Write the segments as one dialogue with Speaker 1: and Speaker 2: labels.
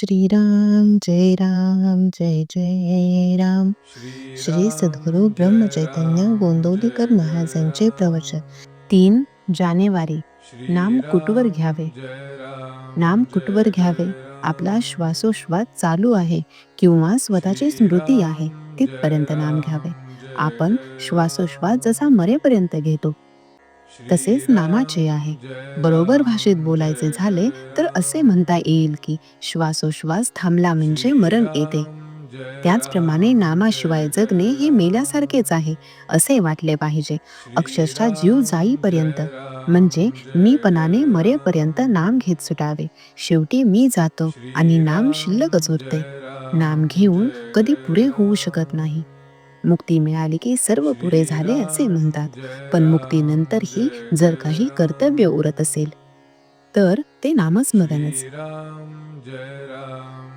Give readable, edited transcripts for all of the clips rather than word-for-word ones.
Speaker 1: श्रीराम जय राम जय जय राम. श्री सद्गुरु ब्रह्मचैतन्य गोंदवलेकर महाराजांचे प्रवचन. 3 जानेवारी. नाम कुठवर घ्यावे. नाम कुठवर घ्यावे. आपला श्वासोश्वास चालू आहे किंवा स्वतःची स्मृती आहे तिथपर्यंत नाम घ्यावे. आपण श्वासोश्वास जसा मरेपर्यंत घेतो तसेच नामाचे आहे. बरोबर भाषेत बोलायचे झाले तर असे म्हणता येईल की श्वासोश्वास थांबला म्हणजे मरण येते. त्याचप्रमाणे नामाशिवाय जगणे हे मेल्यासारखेच आहे असे वाटले पाहिजे. अक्षरशः जीव जाईपर्यंत म्हणजे मीपणाने मरेपर्यंत नाम घेत सुटावे. शेवटी मी जातो आणि नाम शिल्लकच उरते. नाम घेऊन कधी पुरे होऊ शकत नाही. मुक्ती मिळाली की सर्व पुरे झाले असे म्हणतात, पण मुक्तीनंतरही जर काही कर्तव्य उरत असेल तर ते नामस्मरणच.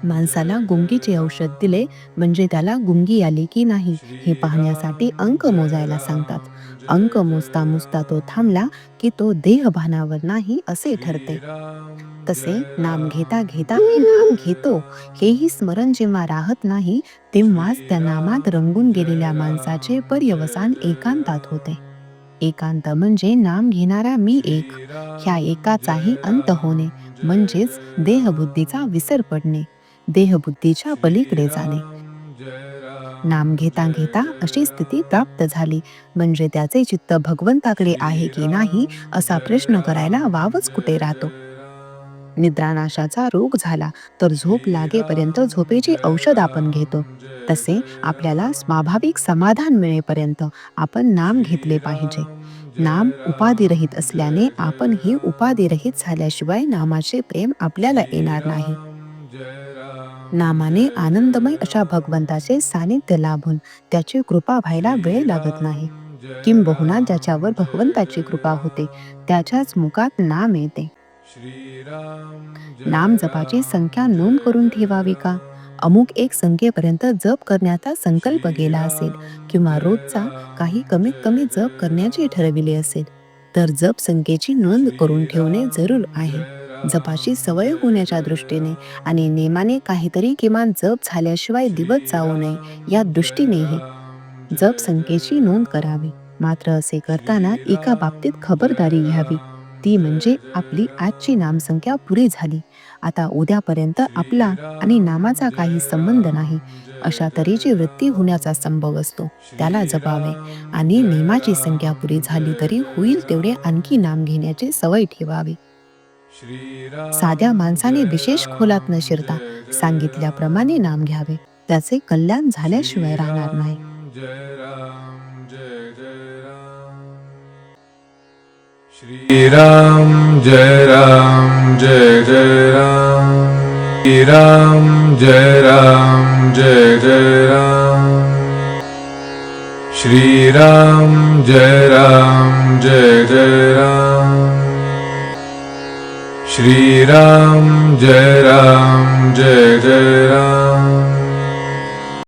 Speaker 1: माणसाला गुंगीचे औषध दिले म्हणजे त्याला गुंगी आली की नाही हे पाहण्यासाठी अंक मोजायला सांगतात. अंक मोजता मोजता तो थांबला की तो देहभानावर नाही असे ठरते. तसे नाम घेता घेता मी नाम घेतो हेही स्मरण जेव्हा राहत नाही तेव्हाच त्या नामात रंगून गेलेल्या माणसाचे पर्यवसान एकांतात होते. एकांत म्हणजे नाम घेणारा मी एक, ह्या एकाचाही अंत होणे म्हणजेच देहबुद्धीचा विसर पडणे, देहबुद्धीच्या पलीकडे जाणे. नाम घेता घेता अशी स्थिती प्राप्त झाली म्हणजे त्याचे चित्त भगवंताकडे आहे की नाही असा प्रश्न करायला वावच कुठे राहतो. निद्रानाशाचा रोग झाला तर झोप लागेपर्यंत झोपेची औषध आपण घेतो, तसे आपल्याला स्वाभाविक समाधान मिळेपर्यंत आपण नाम घेतले पाहिजे. नाम उपाधिरहित असल्याने आपण ही उपाधिरहित झाल्याशिवाय नामाचे प्रेम आपल्याला येणार नाही. नामाने आनंदमय अशा भगवंताचे सानिध्य लाभून त्याची कृपा व्हायला वेळ लागत नाही. किंबहुना ज्याच्यावर भगवंताची कृपा होते त्याच्याच मुखात नाम येते. नाम जपाची संख्या नोंद करून ठेवावी का? अमुक एक संख्येपर्यंत जप करण्याचा संकल्प केला असेल किंवा रोजचा काही कमीत कमी जप करण्याचे ठरविले असेल तर जप संख्येची नोंद करून ठेवणे जरूर आहे. जपाची सवय होण्याच्या दृष्टीने आणि नेमाने काहीतरी किमान जप झाल्याशिवाय दिवस जाऊ नये या दृष्टीनेही जप संख्येची नोंद करावी. मात्र असे करताना एका बाबतीत खबरदारी घ्यावी, ती म्हणजे आपली आजची नामसंख्या पुरी झाली, आता उद्यापर्यंत आपला आणि नामाचा काही संबंध नाही अशा तऱ्हेची वृत्ती होण्याचा संभव असतो, त्याला जपावे. आणि नेमाची संख्या पुरी झाली तरी होईल तेवढे आणखी नाम घेण्याची सवय ठेवावी. साध्या माणसाने विशेष खोलात न शिरता सांगितल्याप्रमाणे नाम घ्यावे, त्याचे कल्याण झाल्याशिवाय राहणार नाही.
Speaker 2: श्रीराम जय राम जय जय राम. श्रीराम जय राम जय जय राम. श्रीराम जय राम जय जय राम. श्रीराम जय राम जय जय राम.